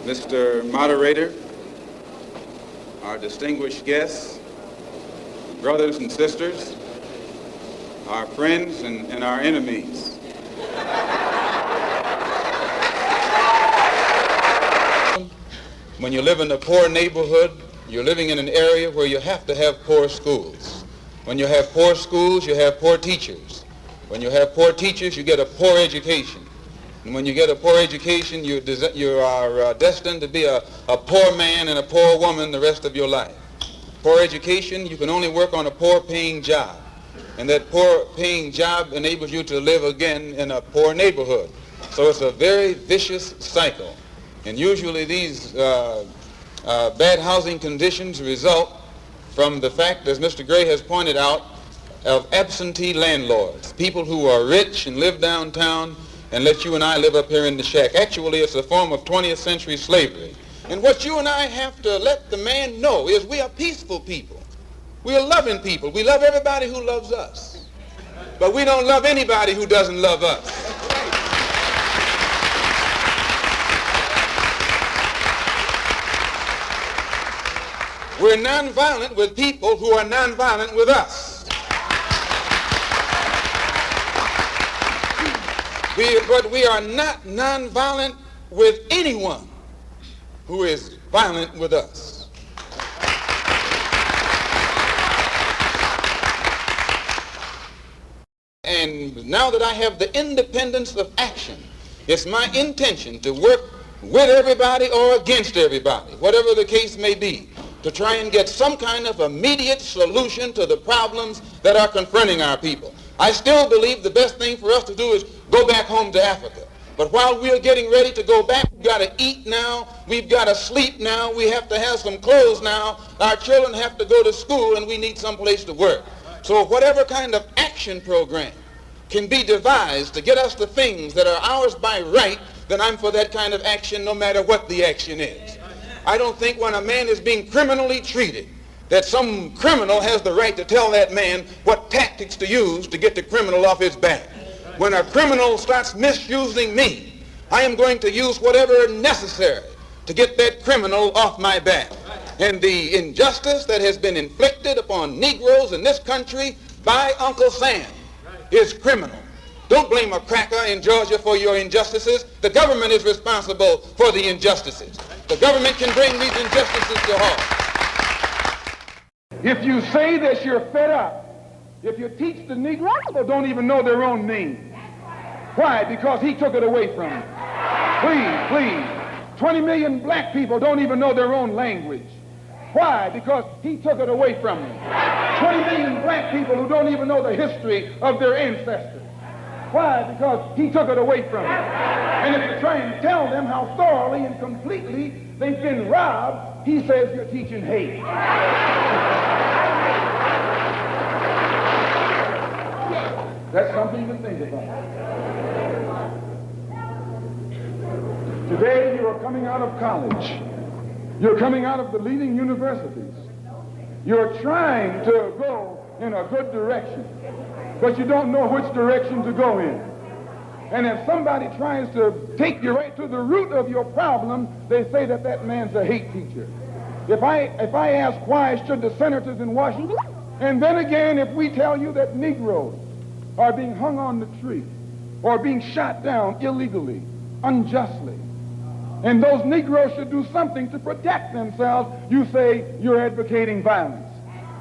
Mr. Moderator, our distinguished guests, brothers and sisters, our friends and our enemies. When you live in a poor neighborhood, you're living in an area where you have to have poor schools. When you have poor schools, you have poor teachers. When you have poor teachers, you get a poor education. And when you get a poor education, you are destined to be a poor man and a poor woman the rest of your life. Poor education, you can only work on a poor-paying job. And that poor-paying job enables you to live again in a poor neighborhood. So it's a very vicious cycle. And usually these bad housing conditions result from the fact, as Mr. Gray has pointed out, of absentee landlords, people who are rich and live downtown and let you and I live up here in the shack. Actually, it's a form of 20th century slavery. And what you and I have to let the man know is we are peaceful people. We are loving people. We love everybody who loves us. But we don't love anybody who doesn't love us. We're nonviolent with people who are nonviolent with us. But we are not nonviolent with anyone who is violent with us. And now that I have the independence of action, it's my intention to work with everybody or against everybody, whatever the case may be, to try and get some kind of immediate solution to the problems that are confronting our people. I still believe the best thing for us to do is go back home to Africa. But while we're getting ready to go back, we've got to eat now, we've got to sleep now, we have to have some clothes now, our children have to go to school, and we need some place to work. So whatever kind of action program can be devised to get us the things that are ours by right, then I'm for that kind of action no matter what the action is. I don't think when a man is being criminally treated that some criminal has the right to tell that man what tactics to use to get the criminal off his back. When a criminal starts misusing me, I am going to use whatever necessary to get that criminal off my back. And the injustice that has been inflicted upon Negroes in this country by Uncle Sam is criminal. Don't blame a cracker in Georgia for your injustices. The government is responsible for the injustices. The government can bring these injustices to halt. If you say that you're fed up, if you teach the Negro, people don't even know their own name. Why? Because he took it away from them. Please. 20 million black people don't even know their own language. Why? Because he took it away from them. 20 million black people who don't even know the history of their ancestors. Why? Because he took it away from them. And if you try and tell them how thoroughly and completely they've been robbed, he says you're teaching hate. That's something to think about. Today you are coming out of college. You're coming out of the leading universities. You're trying to go in a good direction, but you don't know which direction to go in. And if somebody tries to take you right to the root of your problem, they say that that man's a hate teacher. If I ask why should the senators in Washington, and then again if we tell you that Negroes are being hung on the tree or being shot down illegally, unjustly, and those Negroes should do something to protect themselves, you say you're advocating violence.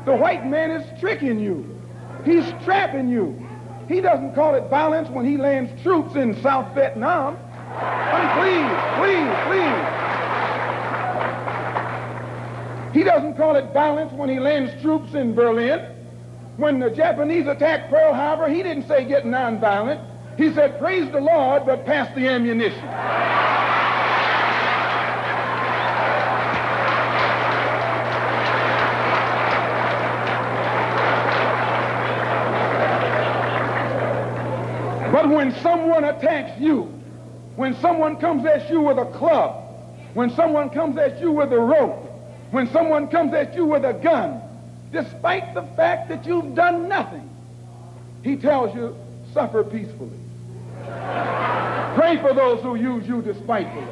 The white man is tricking you. He's trapping you. He doesn't call it violence when he lands troops in South Vietnam. Please. He doesn't call it violence when he lands troops in Berlin. When the Japanese attacked Pearl Harbor, he didn't say get nonviolent. He said, praise the Lord, but pass the ammunition. But when someone attacks you, when someone comes at you with a club, when someone comes at you with a rope, when someone comes at you with a gun, despite the fact that you've done nothing, he tells you, suffer peacefully. Pray for those who use you despitefully.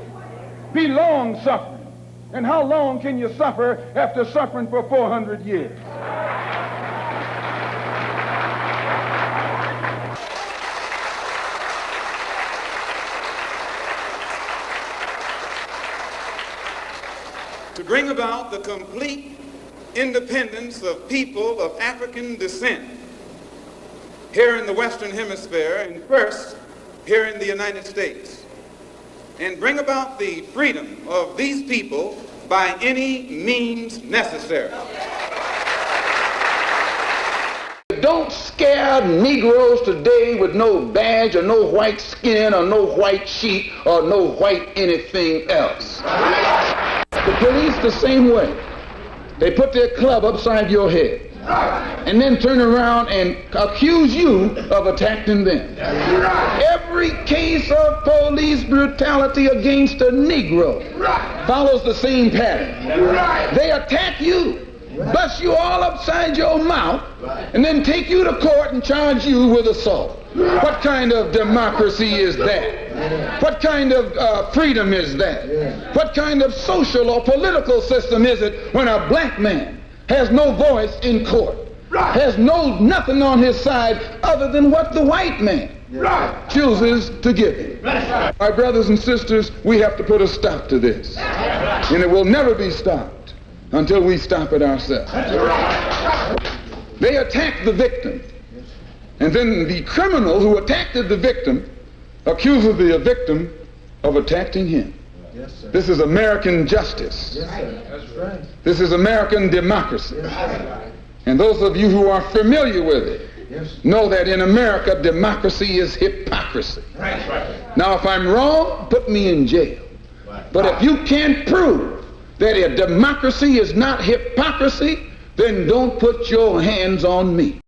Be long-suffering. And how long can you suffer after suffering for 400 years? To bring about the complete independence of people of African descent here in the Western Hemisphere, and first here in the United States, and bring about the freedom of these people by any means necessary. Don't scare Negroes today with no badge or no white skin or no white sheet or no white anything else. The police the same way. They put their club upside your head and then turn around and accuse you of attacking them. Every case of police brutality against a Negro follows the same pattern. They attack you, bust you all upside your mouth, and then take you to court and charge you with assault. What kind of democracy is that? What kind of freedom is that? What kind of social or political system is it when a black man has no voice in court, has nothing on his side other than what the white man chooses to give him? My brothers and sisters, we have to put a stop to this. And it will never be stopped until we stop it ourselves. They attack the victim. And then the criminal who attacked the victim accuses the victim of attacking him. Yes, sir. This is American justice. Yes, sir. That's right. This is American democracy. Yes, and those of you who are familiar with it know that in America, democracy is hypocrisy. Right. Now, if I'm wrong, put me in jail. Right. But if you can't prove that a democracy is not hypocrisy, then don't put your hands on me.